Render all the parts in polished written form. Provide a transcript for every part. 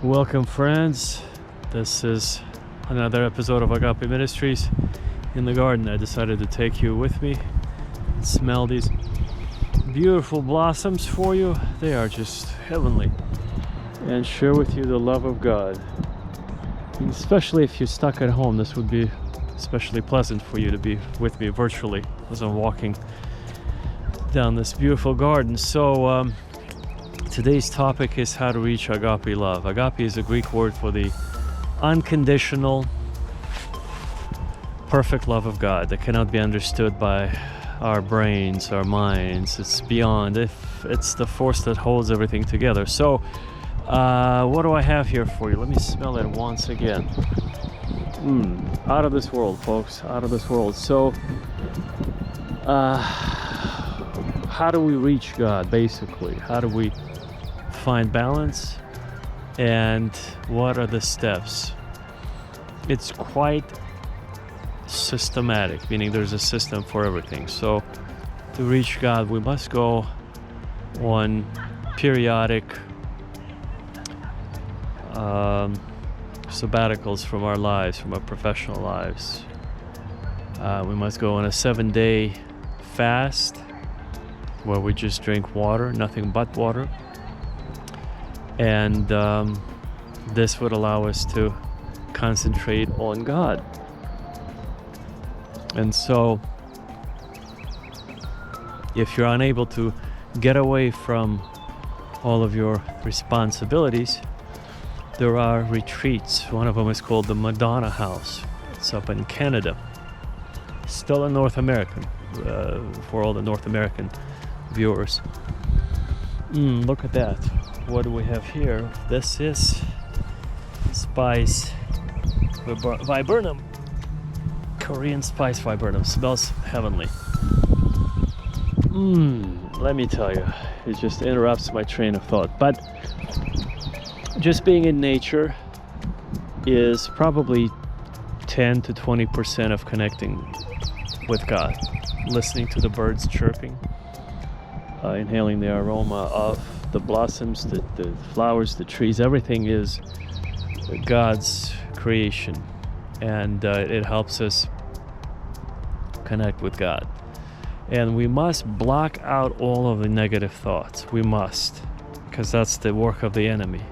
Welcome, friends. This is another episode of Agape Ministries in the garden. I decided to take you with me and smell these beautiful blossoms for you. They are just heavenly. And share with you the love of God. And especially if you're stuck at home, this would be especially pleasant for you to be with me virtually as I'm walking down this beautiful garden. So today's topic is how to reach Agape Love. Agape is a Greek word for the unconditional, perfect love of God that cannot be understood by our brains, our minds. It's beyond. It's the force that holds everything together. So what do I have here for you? Let me smell it once again. Out of this world, folks. Out of this world. So how do we reach God, basically? How do we find balance? And what are the steps? It's quite systematic, meaning there's a system for everything. So to reach God, we must go on periodic sabbaticals from our lives, from our professional lives. We must go on a 7-day fast where we just drink water, nothing but water. And this would allow us to concentrate on God. And so if you're unable to get away from all of your responsibilities, there are retreats. One of them is called the Madonna House. It's up in Canada. Still in North America, for all the North American viewers. Look at that. What do we have here? This is spice viburnum. Korean spice viburnum. Smells heavenly. Let me tell you, it just interrupts my train of thought. But just being in nature is probably 10 to 20% of connecting with God. Listening to the birds chirping, inhaling the aroma of the blossoms, the flowers, the trees, everything is God's creation, and it helps us connect with God. And we must block out all of the negative thoughts. We must, because that's the work of the enemy,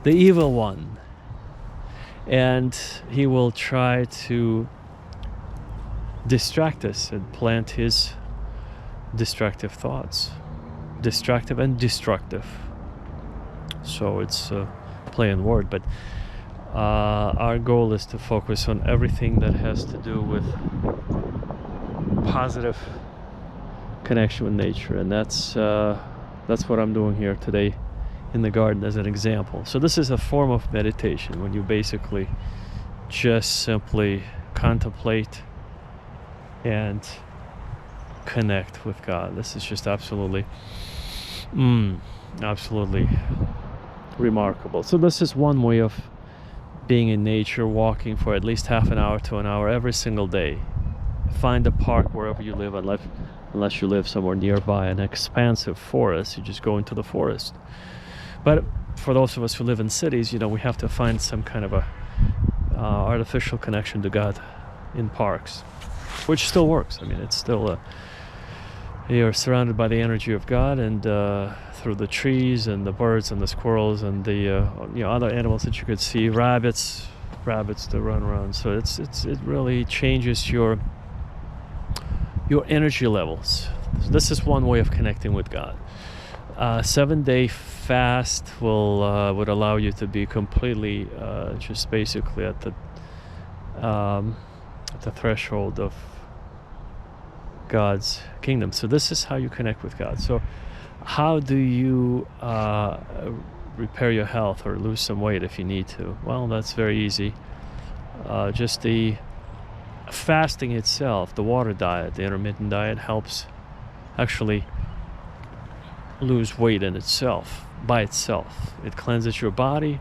the evil one. And he will try to distract us and plant his destructive thoughts. Distractive and destructive. So it's a play on word, but our goal is to focus on everything that has to do with positive connection with nature, and that's what I'm doing here today in the garden as an example. So this is a form of meditation when you basically just simply contemplate and connect with God. This is just absolutely remarkable. So this is one way of being in nature, walking for at least half an hour to an hour every single day. Find a park wherever you live, unless you live somewhere nearby an expansive forest. You just go into the forest. But for those of us who live in cities, we have to find some kind of a artificial connection to God in parks, which still works. I mean, it's still you're surrounded by the energy of God, and through the trees and the birds and the squirrels and the other animals that you could see, rabbits that run around. So it really changes your energy levels. This is one way of connecting with God. 7-day fast would allow you to be completely just basically at the threshold of God's kingdom. So this is how you connect with God. So how do you repair your health or lose some weight if you need to? Well, that's very easy. Just the fasting itself, the water diet, the intermittent diet, helps actually lose weight in itself, by itself. It cleanses your body,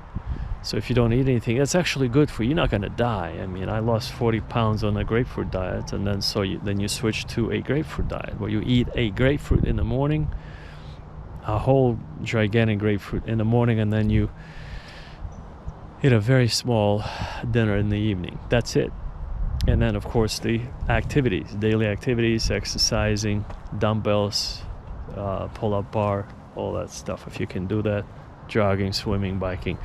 So if you don't eat anything, that's actually good for you. You're not going to die. I mean, I lost 40 pounds on a grapefruit diet, and then then you switch to a grapefruit diet where you eat a grapefruit in the morning, a whole gigantic grapefruit in the morning, and then you eat a very small dinner in the evening. That's it. And then, of course, the activities, daily activities, exercising, dumbbells, pull-up bar, all that stuff. If you can do that, jogging, swimming, biking,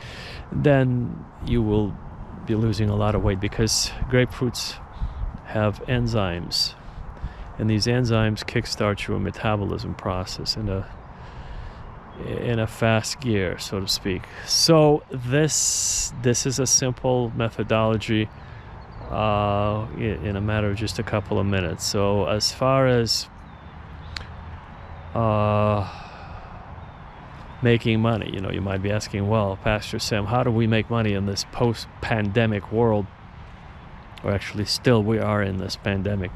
then you will be losing a lot of weight, because grapefruits have enzymes, and these enzymes kickstart your metabolism process in a fast gear, so to speak. So this is a simple methodology in a matter of just a couple of minutes. So as far as making money, you might be asking, well, Pastor Sam, how do we make money in this post-pandemic world? Or actually, still we are in this pandemic.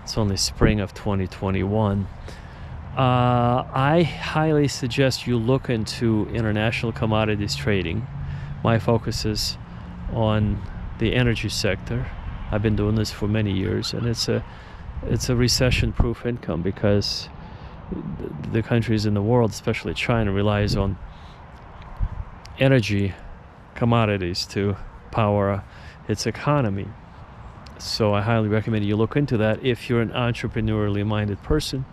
It's only spring of 2021. I highly suggest you look into international commodities trading. My focus is on the energy sector. I've been doing this for many years, and it's a recession-proof income, because the countries in the world, especially China, relies on energy commodities to power its economy. So I highly recommend you look into that if you're an entrepreneurially minded person,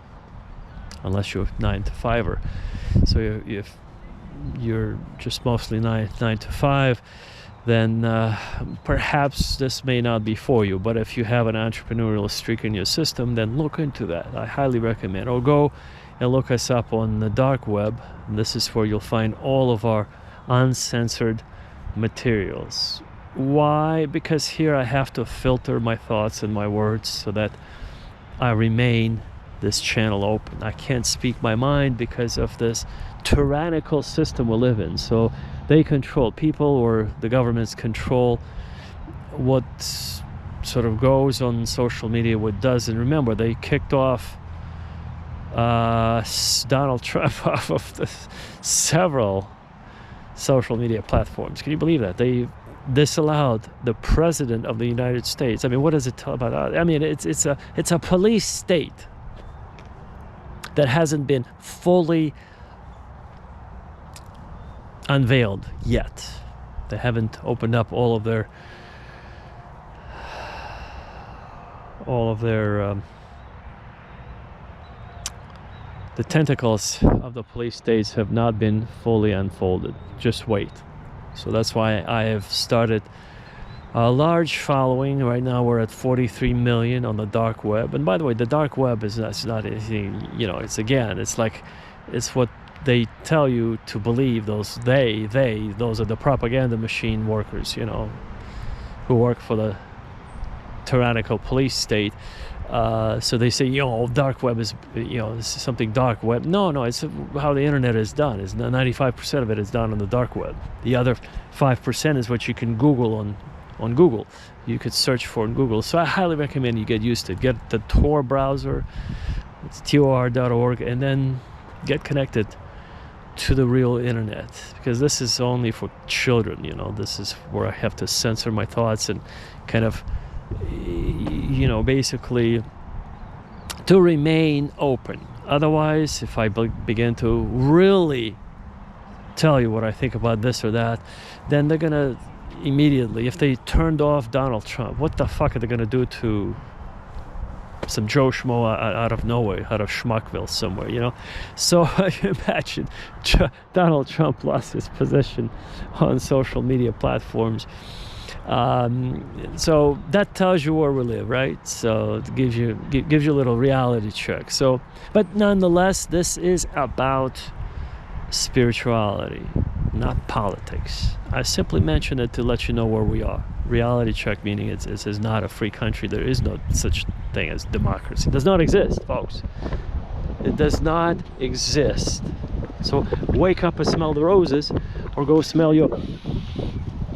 unless you're 9-to-5er. So if you're just mostly 9 to 5, then perhaps this may not be for you. But if you have an entrepreneurial streak in your system, then look into that. I highly recommend. Or go and look us up on the dark web. And this is where you'll find all of our uncensored materials. Why? Because here I have to filter my thoughts and my words so that I remain this channel open. I can't speak my mind because of this tyrannical system we live in. So they control, people or the governments control what sort of goes on social media, what doesn't. Remember, they kicked off Donald Trump off of several social media platforms. Can you believe that? They disallowed the president of the United States. I mean, what does it tell about that? I mean, it's a police state that hasn't been fully unveiled yet. They haven't opened up all of their the tentacles of the police states have not been fully unfolded. Just wait. So that's why I have started a large following. Right now we're at 43 million on the dark web. And by the way, the dark web is not anything, it's what they tell you to believe. Those are the propaganda machine workers, who work for the tyrannical police state. So they say, dark web is, this is something dark web. No, it's how the internet is done. Is 95% of it is done on the dark web. The other 5% is what you can Google on Google. You could search for in Google. So I highly recommend you get used to it. Get the Tor browser, it's tor.org, and then get connected to the real internet, because this is only for children. This is where I have to censor my thoughts and kind of basically to remain open. Otherwise, if I begin to really tell you what I think about this or that, then they're gonna immediately, if they turned off Donald Trump, what the fuck are they gonna do to some Joe Schmo out of nowhere, out of Schmuckville somewhere, So imagine Donald Trump lost his position on social media platforms. So that tells you where we live, right? So it gives you a little reality check. So, but nonetheless, this is about spirituality, not politics. I simply mention it to let you know where we are. Reality check, meaning it is not a free country. There is no such thing as democracy. It does not exist, folks. It does not exist. So wake up and smell the roses, or go smell your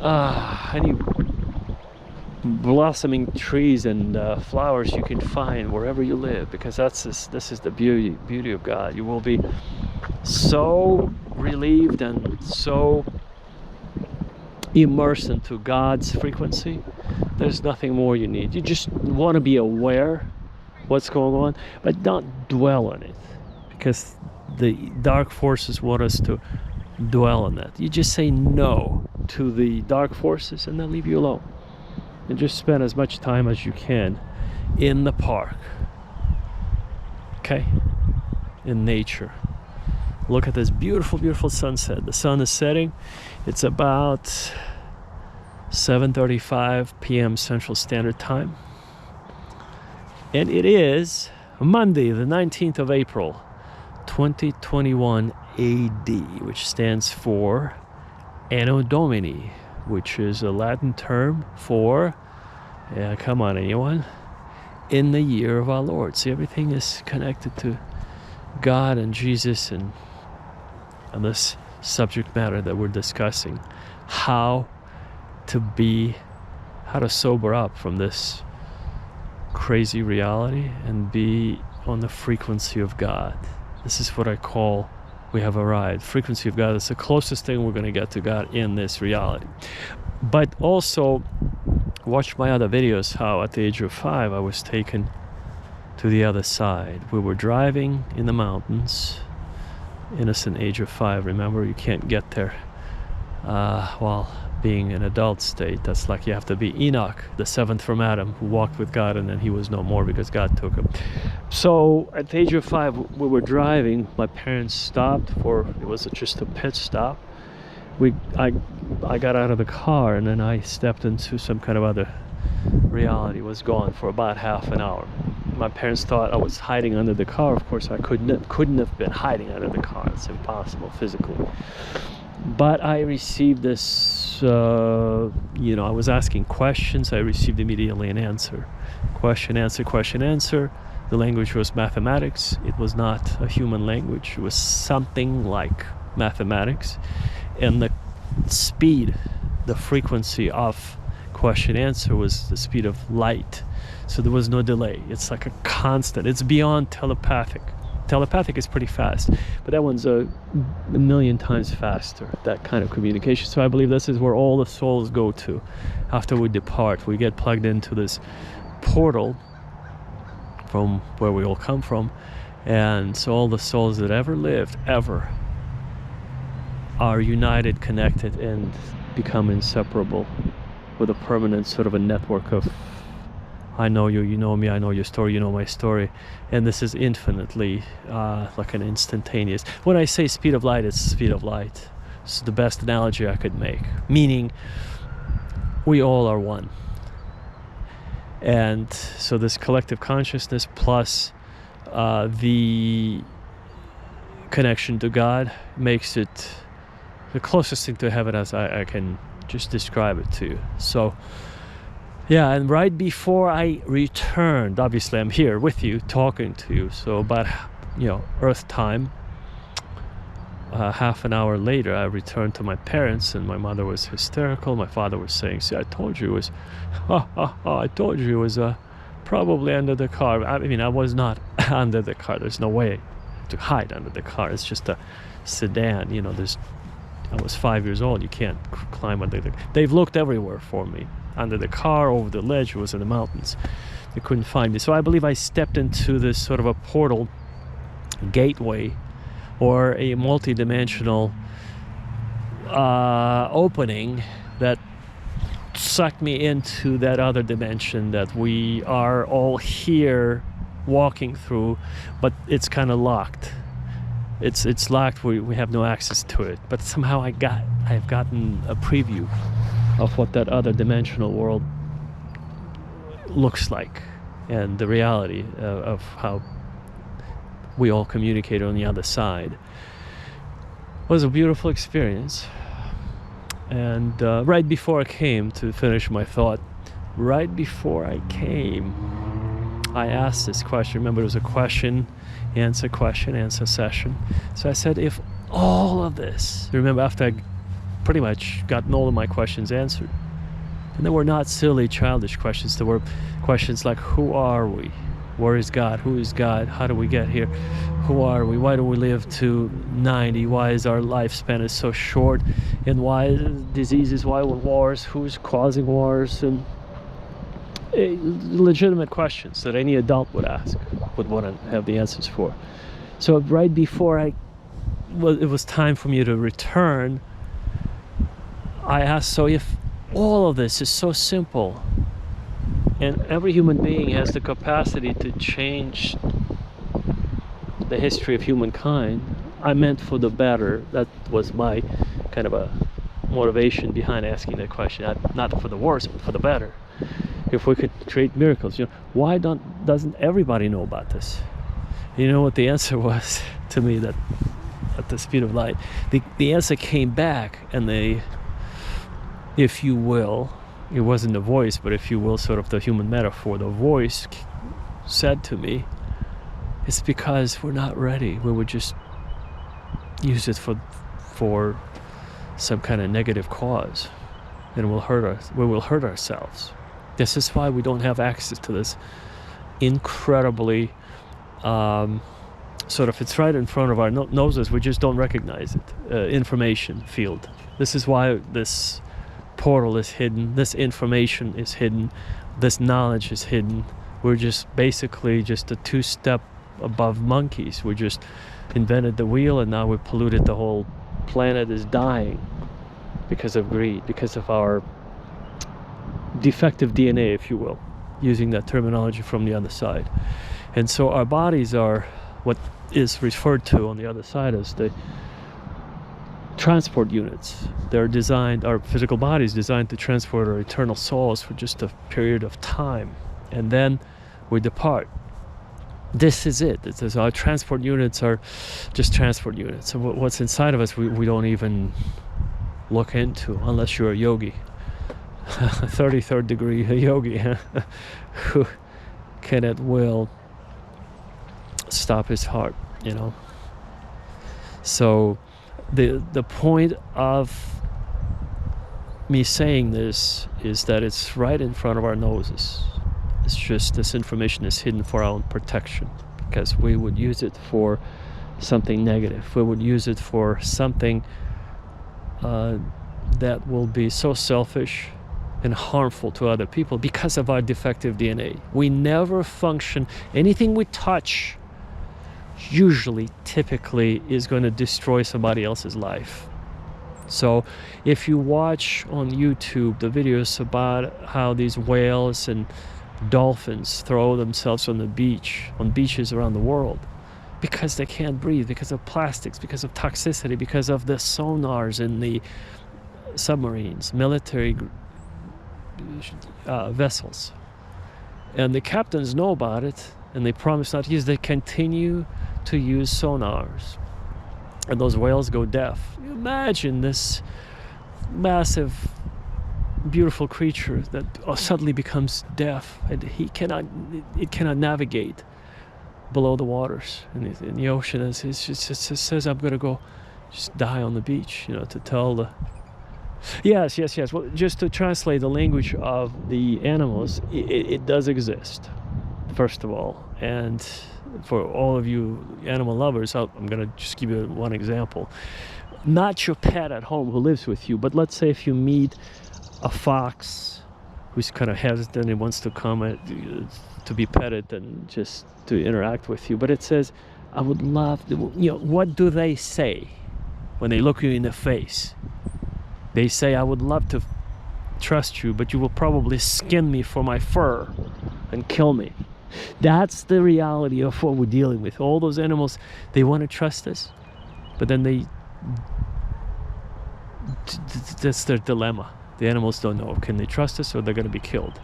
any blossoming trees and flowers you can find wherever you live, because this is the beauty of God. You will be so relieved and so immerse into God's frequency, there's nothing more you need. You just want to be aware what's going on, but not dwell on it, because the dark forces want us to dwell on that. You just say no to the dark forces and they'll leave you alone. And just spend as much time as you can in the park, okay, in nature. Look at this beautiful, beautiful sunset. The sun is setting. It's about 7:35 p.m. Central Standard Time. And it is Monday, the 19th of April, 2021 AD, which stands for Anno Domini, which is a Latin term for, come on anyone, in the year of our Lord. See, everything is connected to God and Jesus and this subject matter that we're discussing. How to sober up from this crazy reality and be on the frequency of God. This is what I call, we have arrived. Frequency of God is the closest thing we're going to get to God in this reality. But also, watch my other videos, how at the age of 5 I was taken to the other side. We were driving in the mountains, innocent age of 5. Remember, you can't get there while being an adult state. That's like you have to be Enoch, the seventh from Adam, who walked with God and then he was no more because God took him. So at the age of 5, we were driving. My parents stopped for, it was just a pit stop. I got out of the car and then I stepped into some kind of other reality. Was gone for about half an hour. My parents thought I was hiding under the car. Of course I couldn't have been hiding under the car. It's impossible physically. But I received this, I was asking questions. I received immediately an answer. Question, answer, question, answer. The language was mathematics. It was not a human language. It was something like mathematics. And the speed, the frequency of question answer was the speed of light. So there was no delay. It's like a constant. It's beyond telepathic. Telepathic is pretty fast, but that one's a million times faster, that kind of communication. So I believe this is where all the souls go to after we depart. We get plugged into this portal from where we all come from, and so all the souls that ever lived, ever, are united, connected, and become inseparable with a permanent sort of a network of I know you, you know me, I know your story, you know my story. And this is infinitely like an instantaneous. When I say speed of light, it's speed of light. It's the best analogy I could make. Meaning, we all are one. And so this collective consciousness plus the connection to God makes it the closest thing to heaven as I can just describe it to you. So, yeah, and right before I returned, obviously I'm here with you, talking to you, so about, Earth time, half an hour later, I returned to my parents, and my mother was hysterical. My father was saying, see, I told you it was, I told you it was probably under the car. I mean, I was not under the car. There's no way to hide under the car. It's just a sedan, I was 5 years old. You can't climb under the... They've looked everywhere for me. Under the car, over the ledge, it was in the mountains. They couldn't find me. So I believe I stepped into this sort of a portal gateway or a multi-dimensional opening that sucked me into that other dimension that we are all here walking through, but it's kind of locked. It's locked. We have no access to it. But somehow I've gotten a preview of what that other dimensional world looks like, and the reality of how we all communicate on the other side. It was a beautiful experience. And right before I came, to finish my thought, right before I came, I asked this question. Remember, it was a question answer session. So I said, if all of this, remember, after I pretty much gotten all of my questions answered, and they were not silly, childish questions. There were questions like, who are we? Where is God? Who is God? How do we get here? Who are we? Why do we live to 90? Why is our lifespan is so short? And why diseases? Why wars? Who's causing wars? And legitimate questions that any adult would ask, would want to have the answers for. So right before it was time for me to return, I asked, so if all of this is so simple, and every human being has the capacity to change the history of humankind, I meant for the better. That was my kind of a motivation behind asking that question. Not for the worse, but for the better. If we could create miracles, why doesn't everybody know about this? You know what the answer was to me, that at the speed of light? The answer came back, and if you will, it wasn't the voice, but if you will, sort of the human metaphor, the voice said to me, it's because we're not ready. We would just use it for some kind of negative cause, and we will hurt ourselves. This is why we don't have access to this incredibly sort of, it's right in front of our noses, we just don't recognize it, information field. This is why this portal is hidden, this information is hidden, this knowledge is hidden. We're just basically just a two-step above monkeys. We just invented the wheel, and now we polluted the whole planet is dying because of greed, because of our defective DNA, if you will, using that terminology from the other side. And so our bodies are what is referred to on the other side as the transport units. They're designed, our physical body is designed to transport our eternal souls for just a period of time, and then we depart. This is it. It says our transport units are just transport units. So what's inside of us, we don't even look into, unless you're a yogi, 33rd degree yogi, who can at will stop his heart, So the point of me saying this is that it's right in front of our noses. It's just this information is hidden for our own protection, because we would use it for something negative. We would use it for something that will be so selfish and harmful to other people because of our defective DNA. We never function. Anything we touch typically is going to destroy somebody else's life. So if you watch on YouTube the videos about how these whales and dolphins throw themselves on beaches around the world because they can't breathe, because of plastics, because of toxicity, because of the sonars in the submarines, military vessels, and the captains know about it, and they promise not to use. They continue to use sonars, and those whales go deaf. Imagine this massive, beautiful creature that suddenly becomes deaf, and it cannot navigate below the waters in the ocean. It just says, I'm going to go just die on the beach, to tell the... Yes. Well, just to translate the language of the animals, it does exist, first of all. And for all of you animal lovers, I'm going to just give you one example. Not your pet at home who lives with you, but let's say if you meet a fox who's kind of hesitant and wants to come to be petted and just to interact with you. But it says, I would love to, what do they say when they look you in the face? They say, I would love to trust you, but you will probably skin me for my fur and kill me. That's the reality of what we're dealing with. All those animals, they want to trust us, but then that's their dilemma. The animals don't know, can they trust us, or they're going to be killed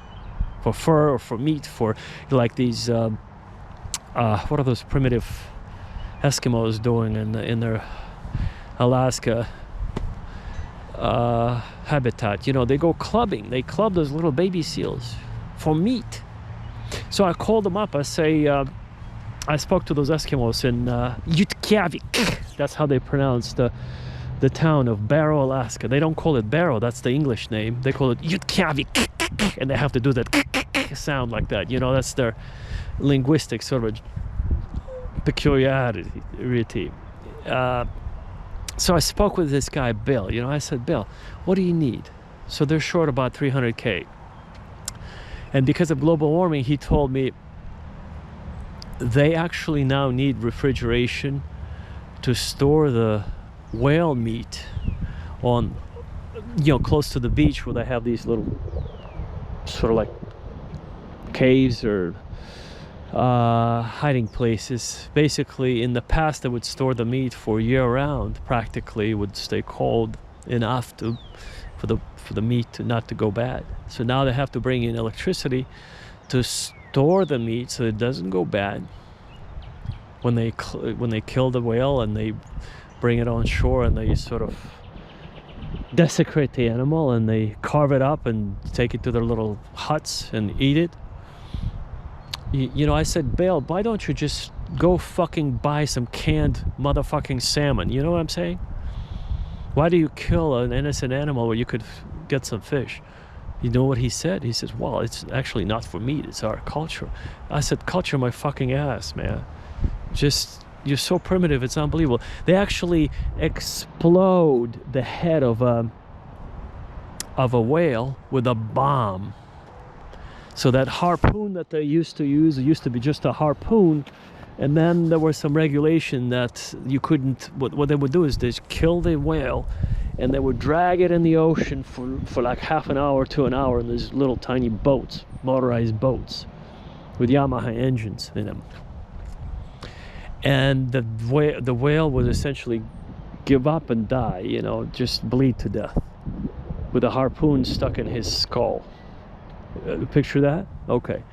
for fur or for meat, for like these what are those primitive Eskimos doing in their Alaska habitat? They go clubbing. They club those little baby seals for meat. So I called them up. I say, I spoke to those Eskimos in Utqiagvik. That's how they pronounce the town of Barrow, Alaska. They don't call it Barrow. That's the English name. They call it Utqiagvik. and they have to do that sound like that. You know, that's their linguistic sort of peculiarity. So I spoke with this guy, Bill. You know, I said, Bill, what do you need? So they're short about 300K. And because of global warming, he told me they actually now need refrigeration to store the whale meat on, you know, close to the beach where they have these little sort of like caves or hiding places. Basically, in the past, they would store the meat for year-round. Practically, it would stay cold enough for the meat not to go bad. So now they have to bring in electricity to store the meat so it doesn't go bad when they kill the whale and they bring it on shore and they sort of desecrate the animal and they carve it up and take it to their little huts and eat it. You know, I said, Bill, why don't you just go fucking buy some canned motherfucking salmon? You know what I'm saying? Why do you kill an innocent animal where you could get some fish? You know what he said? He says, well, it's actually not for meat, it's our culture. I said, culture my fucking ass, man. Just, you're so primitive, it's unbelievable. They actually explode the head of a whale with a bomb. So that harpoon that they used to use, it used to be just a harpoon, and then there was some regulation that you couldn't, what they would do is they kill the whale and they would drag it in the ocean for like half an hour to an hour in these little tiny boats, motorized boats with Yamaha engines in them. And the whale would essentially give up and die, you know, just bleed to death with a harpoon stuck in his skull. Picture that? Okay.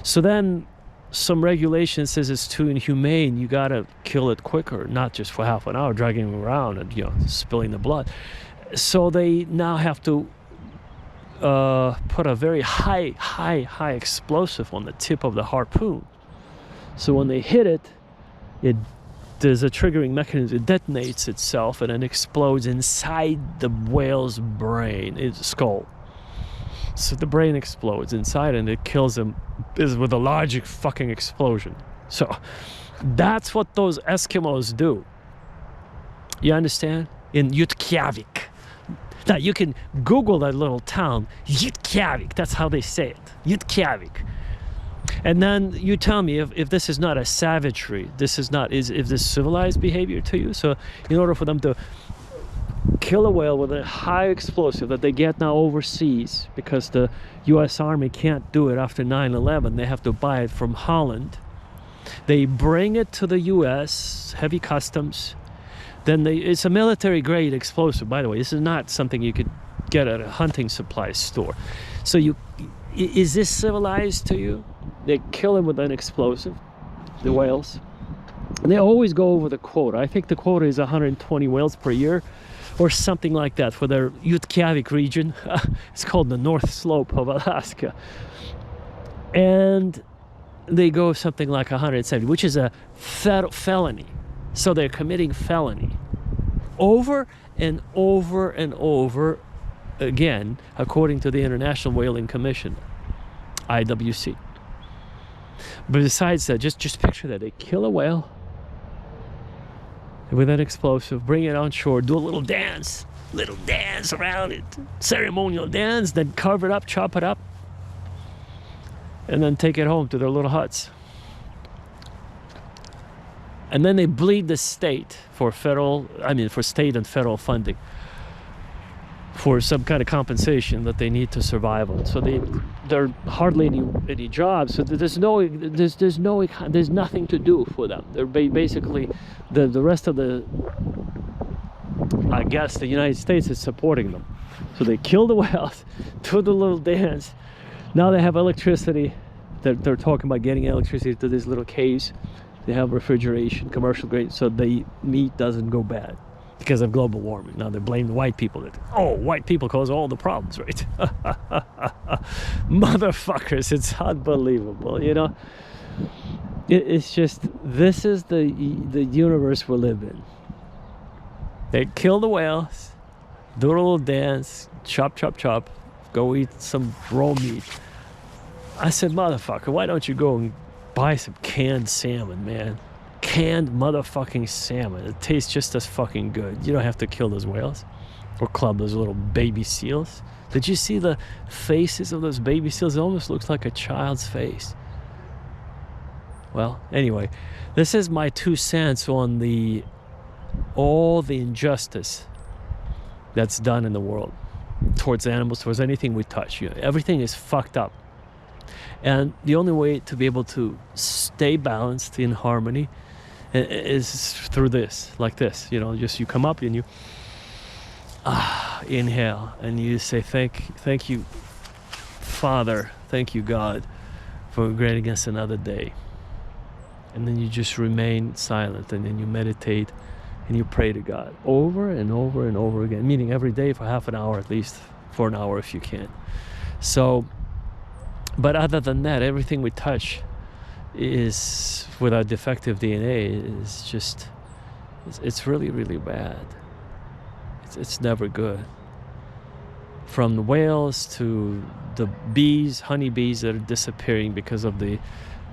So then some regulation says it's too inhumane. You gotta kill it quicker, not just for half an hour, dragging him around and, you know, spilling the blood. So they now have to put a very high explosive on the tip of the harpoon. So when they hit it, there's a triggering mechanism. It detonates itself and then explodes inside the whale's brain, its skull. So the brain explodes inside and it kills him with a large fucking explosion. So that's what those Eskimos do. You understand? In Yutkavik. Now you can Google that little town, Yutkavik. That's how they say it. Yutkavik. And then you tell me if this is not a savagery, if this civilized behavior to you. So in order for them to kill a whale with a high explosive that they get now overseas, because the US Army can't do it after 9/11, they have to buy it from Holland. They bring it to the US, heavy customs. Then it's a military grade explosive, by the way. This is not something you could get at a hunting supply store. So is this civilized to you? They kill them with an explosive, the whales. And they always go over the quota. I think the quota is 120 whales per year, or something like that for their Yutkavik region. It's called the North Slope of Alaska. And they go something like 170, which is a felony. So they're committing felony over and over and over again, according to the International Whaling Commission, IWC. But besides that, just picture that. They kill a whale with an explosive, bring it on shore, do a little dance around it, ceremonial dance, then carve it up, chop it up, and then take it home to their little huts. And then they bleed the state for state and federal funding for some kind of compensation that they need to survive on. So there are hardly any jobs. So there's nothing to do for them. They're basically the rest of the, I guess, the United States is supporting them. So they kill the whales, do the little dance. Now they have electricity. They're talking about getting electricity to these little caves. They have refrigeration, commercial grade, so the meat doesn't go bad because of global warming. Now they blame the white people. White people cause all the problems, right? Motherfuckers, it's unbelievable, you know? It's just, this is the universe we live in. They kill the whales, do a little dance, chop, chop, chop, Go eat some raw meat. I said, motherfucker, why don't you go and buy some canned salmon, man? Canned motherfucking salmon. It tastes just as fucking good. You don't have to kill those whales or club those little baby seals. Did you see the faces of those baby seals? It almost looks like a child's face. Well, anyway, this is my 2 cents on all the injustice that's done in the world towards animals, towards anything we touch. Everything is fucked up. And the only way to be able to stay balanced in harmony is through this, like this. Just you come up and you inhale and you say, thank you, Father, thank you, God, for granting us another day. And then you just remain silent, and then you meditate and you pray to God over and over and over again, meaning every day for half an hour, at least for an hour if you can. So, but other than that, everything we touch is, with our defective DNA, is just, it's really, really bad. It's never good. From the whales to the bees, honeybees that are disappearing because of the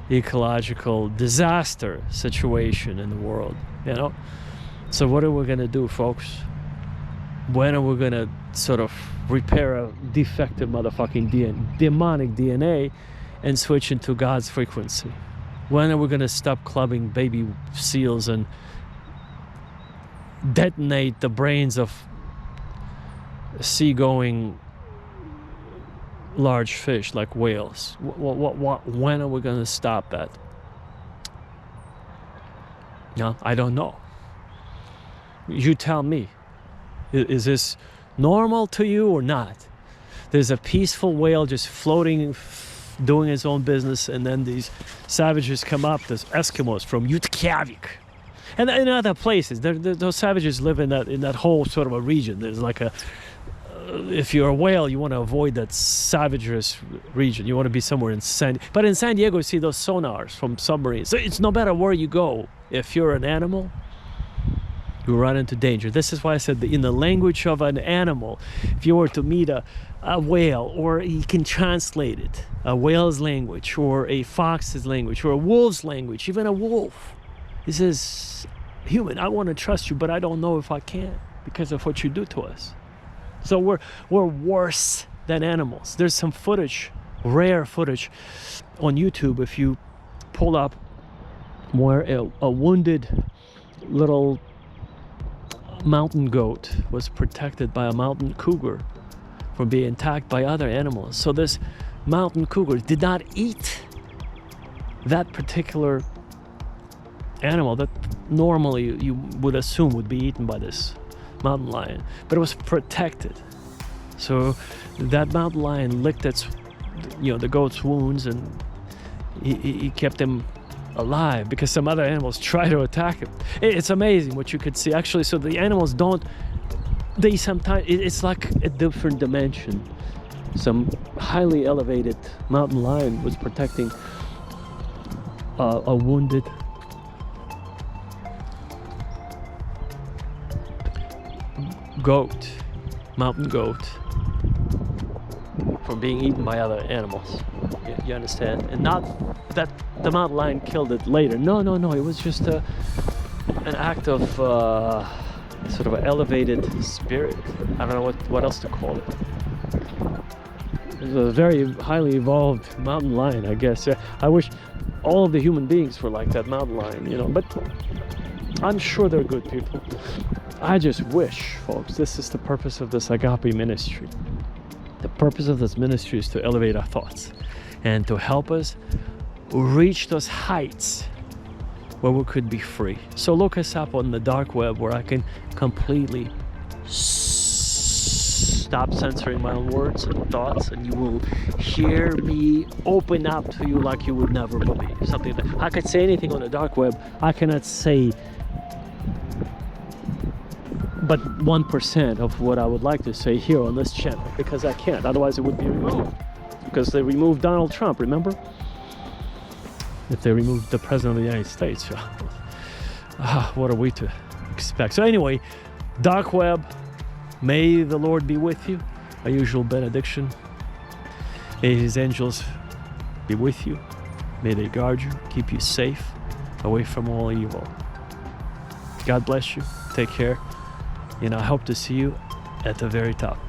ecological disaster situation in the world, So what are we going to do, folks? When are we going to sort of repair a defective motherfucking demonic DNA and switch into God's frequency? When are we going to stop clubbing baby seals and detonate the brains of seagoing large fish like whales? When are we going to stop that? No, I don't know. You tell me. Is this normal to you or not? There's a peaceful whale just floating, doing its own business, and then these savages come up, those Eskimos from Utqiagvik. And in other places, those savages live in that whole sort of a region. There's like if you're a whale, you want to avoid that savagerous region. You want to be somewhere in but in San Diego, you see those sonars from submarines. So it's no matter where you go. If you're an animal, you run into danger. This is why I said that in the language of an animal, if you were to meet a whale, or you can translate it, a whale's language, or a fox's language, or a wolf's language, even a wolf. He says, human, I want to trust you, but I don't know if I can because of what you do to us. So we're worse than animals. There's some footage, rare footage, on YouTube if you pull up, where a wounded little mountain goat was protected by a mountain cougar from being attacked by other animals. So this mountain cougar did not eat that particular animal that normally you would assume would be eaten by this mountain lion, but it was protected. So that mountain lion licked the goat's wounds, and he kept him alive because some other animals try to attack him. It's amazing what you could see, actually. So the animals sometimes, it's like a different dimension. Some highly elevated mountain lion was protecting a wounded mountain goat, from being eaten by other animals. You understand? And not that the mountain lion killed it later. No. It was just an act of sort of an elevated spirit. I don't know what else to call it. It was a very highly evolved mountain lion, I guess. I wish all of the human beings were like that mountain lion, but I'm sure they're good people. I just wish, folks, this is the purpose of this Agape ministry. The purpose of this ministry is to elevate our thoughts and to help us reach those heights where we could be free. So look us up on the dark web, where I can completely stop censoring my own words and thoughts, and you will hear me open up to you like you would never believe. Something that I could say anything on the dark web. I cannot say but 1% of what I would like to say here on this channel, because I can't. Otherwise it would be removed. Because they removed Donald Trump, remember? If they removed the President of the United States, what are we to expect? So anyway, dark web, may the Lord be with you. A usual benediction. May His angels be with you. May they guard you, keep you safe, away from all evil. God bless you. Take care. And I hope to see you at the very top.